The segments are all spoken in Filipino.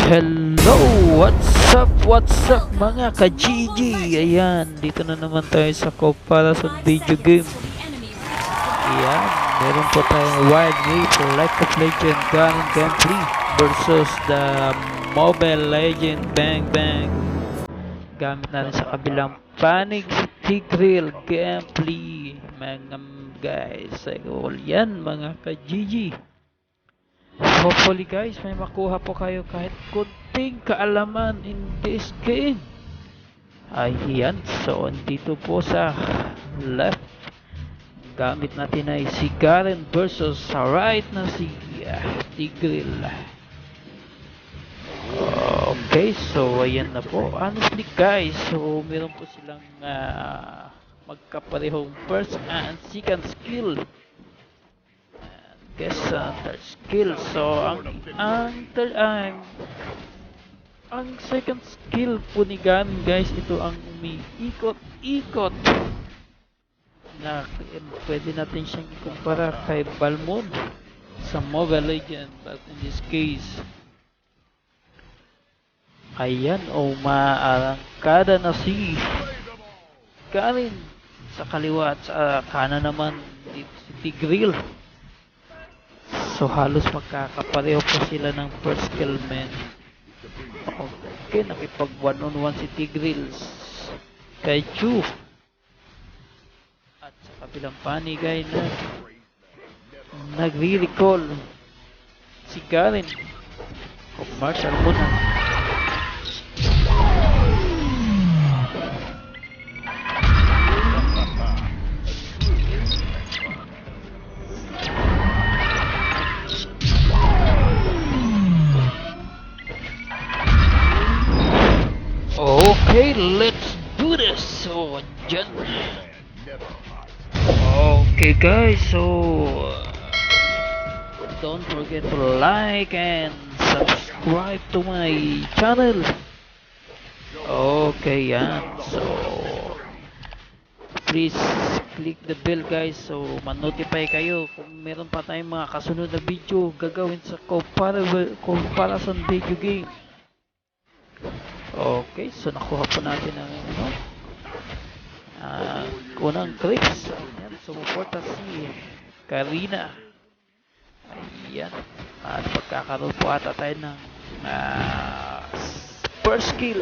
Hello! What's up mga ka-GG? Ayan, dito na naman tayo sa comparison video game. Ayan, meron po tayong Wild Rift League of Legends Gunning Gameplay versus the Mobile Legend Bang Bang. Gamit natin sa kabilang panig si Tigreal Gameplay. Mga guys, all yan mga ka-GG. Hopefully guys, may makuha po kayo kahit kunting kaalaman in this game. Ayan, so dito po sa left, gamit natin ay si Garen versus sa right na si Tigreal. Okay, so ayan na po. Honestly guys, so meron po silang magkaparehong first and second skill. Guess third skill. So ang second skill po ni Ganon guys, ito ang umiikot-ikot na pwede natin siyang ikumpara kay Balmond sa Mobile Legend, but in this case ayan, maarangkada na si Karin sa kaliwa at sa kanan naman dito si Tigreal. So halos magkakapareho po sila ng first skill men. Okay, nakipag 1-on-1 si Tigreal kay Chu. At sa kabilang panig ay nagre-recall si Garen. Marshall muna. Okay, let's do this. So, dyan. Okay guys, so don't forget to like and subscribe to my channel. Okay, yan. So, please click the bell guys, so man-notify kayo kung meron pa tayong mga kasunod na video gagawin sa comparison video game. Okay, so nakuha po natin ang unang clips. Ayan, sumuporta si Karina. Ayan, at pagkakaroon po ata tayo ng first skill.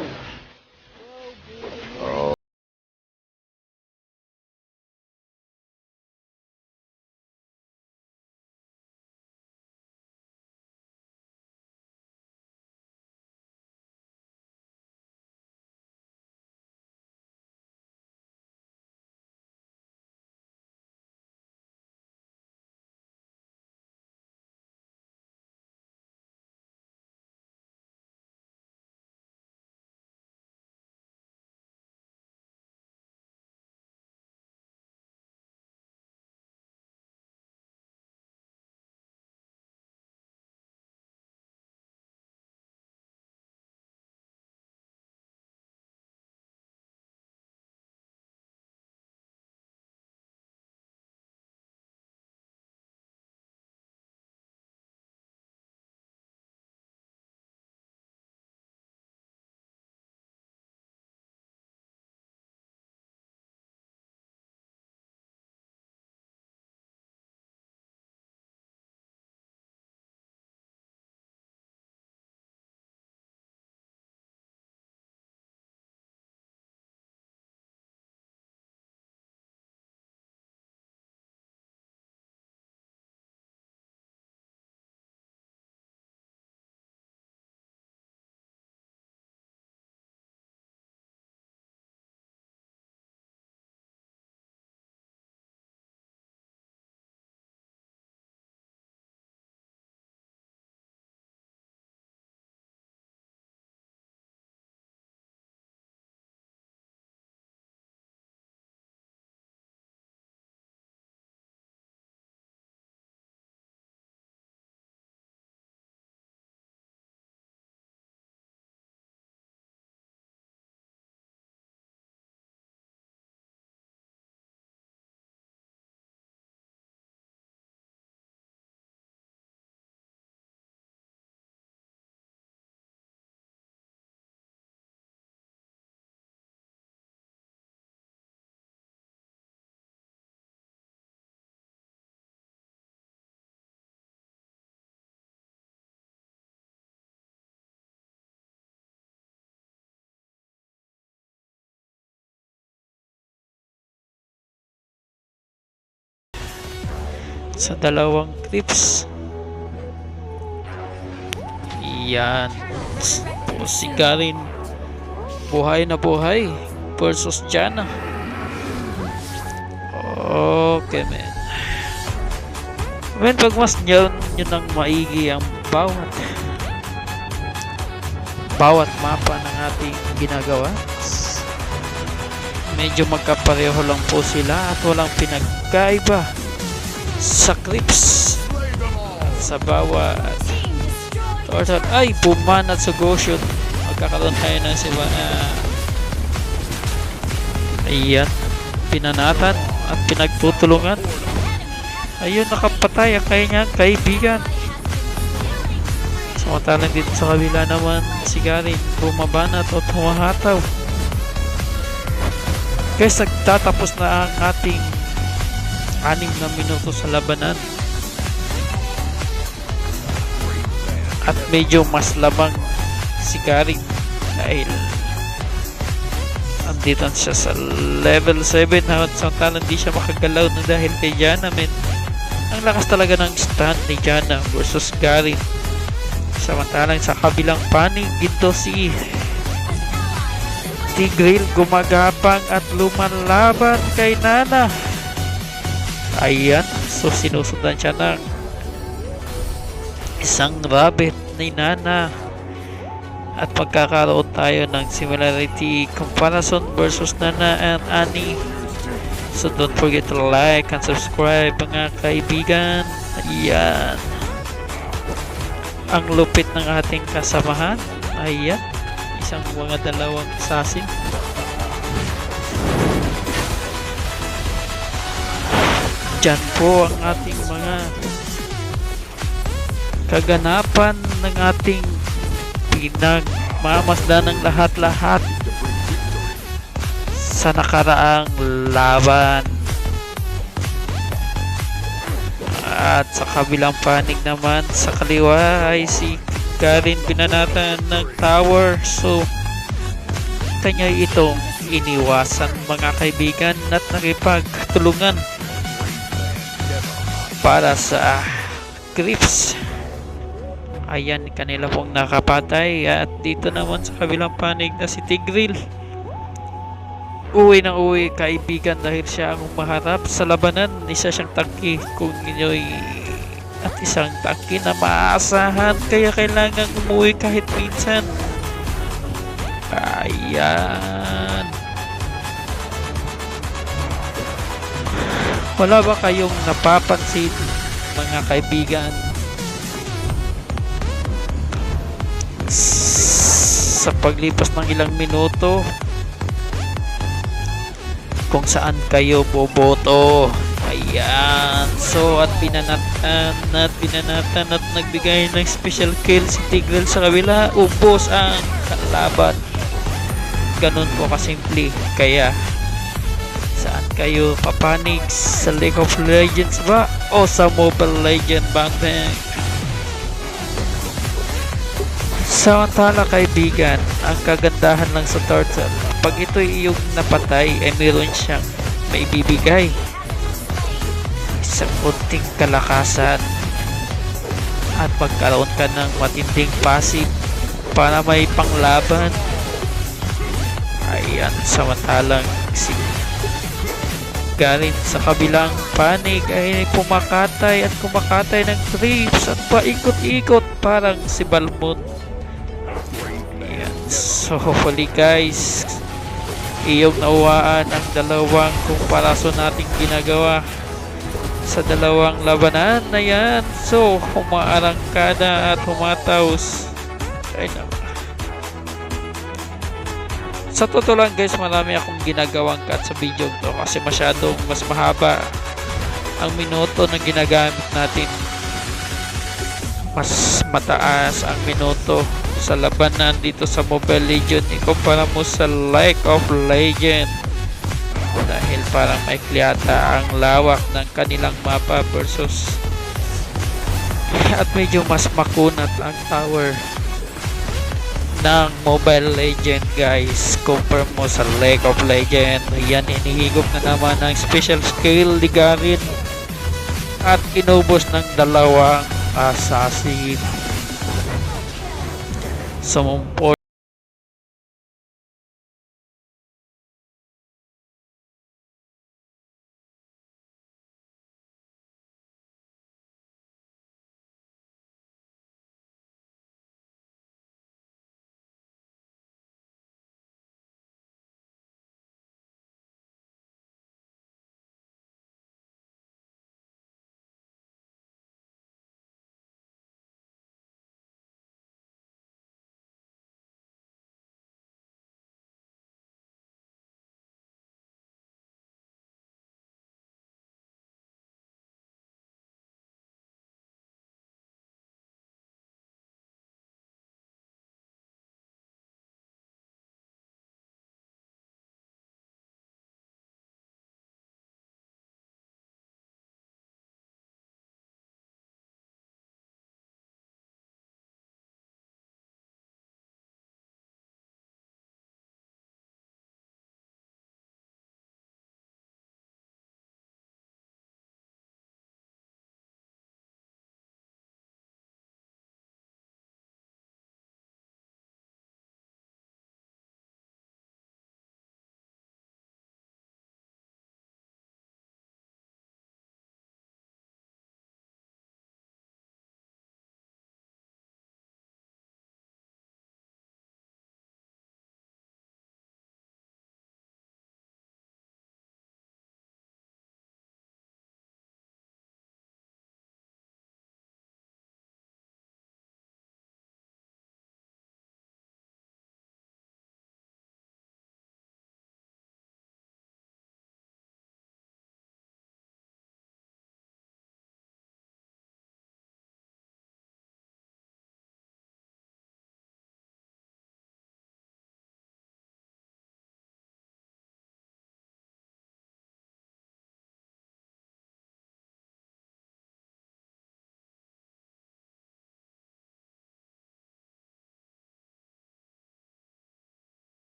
sa dalawang creeps. Yan. Po si Garen buhay na buhay versus Janna. Okay, men. Men, pag mas yun ang maigi ang bawat mapa ng ating ginagawa. Medyo magkapareho lang po sila at walang pinagkaiba sa creeps sa bawat turtle. Ay, bumanat sa Goshen. Magkakaroon tayo ng ayan, pinanatan at pinagtutulungan. Ayun, nakapatay ang kanyang kaibigan. Samantalang dito sa kabila naman, si Garen bumabanat o humahataw. Guys, nagtatapos na ang ating 6 na minuto sa labanan. At medyo mas labang si Garen dahil andito siya sa level 7 at samantalang hindi siya makagalaw na dahil kay Janna, men. Ang lakas talaga ng stand ni Janna versus Garen. Samantalang sa kabilang panig, ito si Tigreal gumagapang at lumalaban kay Nana. Ayan, so sinusundan siya ng isang rabbit ni Nana. At magkakaroon tayo ng similarity comparison versus Nana and Annie. So don't forget to like and subscribe, mga kaibigan. Ayan, ang lupit ng ating kasamahan. Ayan, isang mga dalawang assassin. Diyan po ang ating mga kaganapan ng ating pinagmamasdan ng lahat-lahat sa nakaraang laban. At sa kabilang panig naman, sa kaliwa ay si Garen binanatan ng tower. So kanya itong iniwasan, mga kaibigan, at nakipagtulungan para sa creeps. Ayan, kanila pong nakapatay. At dito naman sa kabilang panig na si Tigreal, uwi ng uwi, kaibigan, dahil siya ang umaharap sa labanan. Isa siyang tangki kung inyo'y at isang tangki na maaasahan, kaya kailangan umuwi kahit minsan. Ayan, wala ba kayong napapansin, mga kaibigan, sa paglipas ng ilang minuto kung saan kayo boboto? Ayan, so at binanatan at nagbigay ng special kill si Tigreal sa kabila, ubos ang kalaban. Ganun po kasimple. Kaya saan kayo papanig, sa League of Legends ba o sa Mobile Legend Bang Bang? Samantala, kaibigan, ang kagandahan lang sa turtle, pag ito yung napatay ay meron siyang maibibigay, isang kunting kalakasan at pagkaroon ka ng matinding passive para may panglaban. Ayan, samantalang si Garen sa kabilang panig ay pumakatay at kumakatay ng creeps at paikot-ikot parang si Balmond. So hopefully, guys, iyong nawaan ang dalawang kumparasyon nating ginagawa sa dalawang labanan na yan. So humaarangkada at humataws. Ay naman, sa totoo lang, guys, marami akong ginagawang cut sa video to kasi masyadong mas mahaba ang minuto na ginagamit natin. Mas mataas ang minuto sa labanan dito sa Mobile Legend ikumpara mo sa League of Legend dahil parang maikli ata ang lawak ng kanilang mapa versus at medyo mas makunat ang tower ng Mobile Legend, guys, compare mo sa League of Legend. Yan, inihigop na naman ng special skill ni Garen at inubos ng dalawang assassin. Sumumpo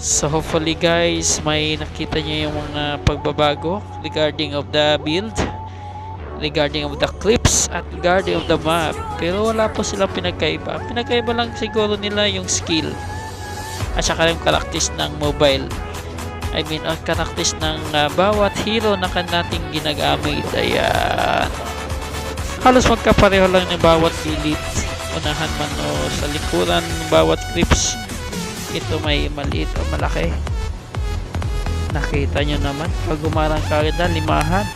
So hopefully guys, may nakita nyo yung mga pagbabago regarding of the build, regarding of the clips, at regarding of the map. Pero wala po silang pinagkaiba. Pinagkaiba lang siguro nila yung skill at saka yung karaktis ng mobile. I mean, ang karaktis ng bawat hero na nating ginagamit. Ayan. Halos magkapareho lang ng bawat gilid. Unahan man o sa likuran ng bawat clips. Ito may maliit o malaki. Nakita nyo naman. Pag umarang kada, limahan.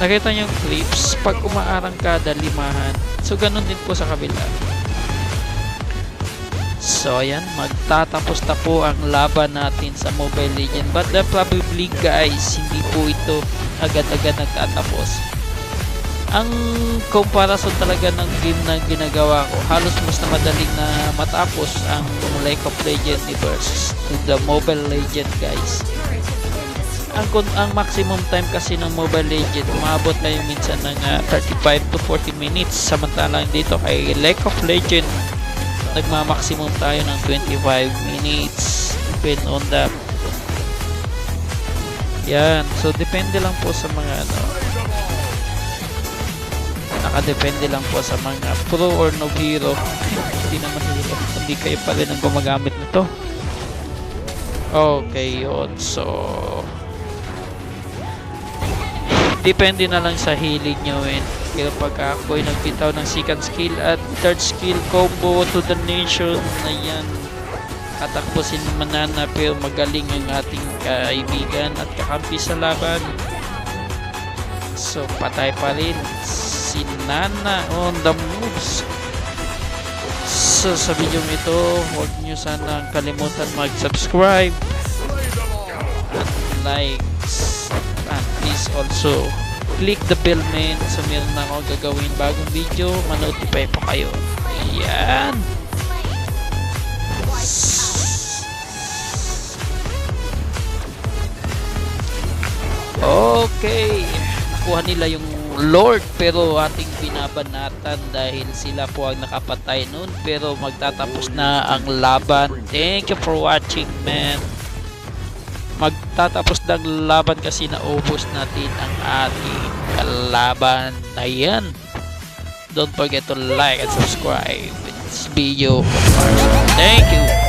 Nakita nyo yung clips. Pag umaarang kada, limahan. So, ganun din po sa kabila. So, ayan. Magtatapos na po ang laban natin sa Mobile Legends. But probably guys, hindi po ito agad-agad nagtatapos. Ang comparison talaga ng game na ginagawa ko, halos mas na madaling na matapos ang League of Legends versus the Mobile Legends guys. Ang maximum time kasi ng Mobile Legends, umabot na yung minsan ng 35 to 40 minutes. Samantalang dito kay League of Legends, nagma-maximum tayo ng 25 minutes. Depend on that. Yan. So, depende lang po sa mga nakadepende lang po sa mga pro or no hero. Hindi naman hero, hindi kayo pa rin ang gumagamit nito. Okay, yun. So, depende na lang sa hilig nyo. Pero pag ako'y nagbitaw ng second skill at third skill combo to the nation, ayan, katakpusin naman na pero magaling ang ating kaibigan at kakampi sa laban. So, patay pa rin si Nana on the moves. So, sa video ito, huwag nyo sana kalimutan mag-subscribe at like, and please also click the bell man so meron na ako gagawin bagong video, manotify po kayo. Ayan. Okay, nakuha nila yung Lord pero ating binabanatan dahil sila po ang nakapatay nun, pero magtatapos na ang laban. Thank you for watching, man. Magtatapos na ang laban kasi naubos natin ang ating kalaban. Ayan. Don't forget to like and subscribe this video. Thank you.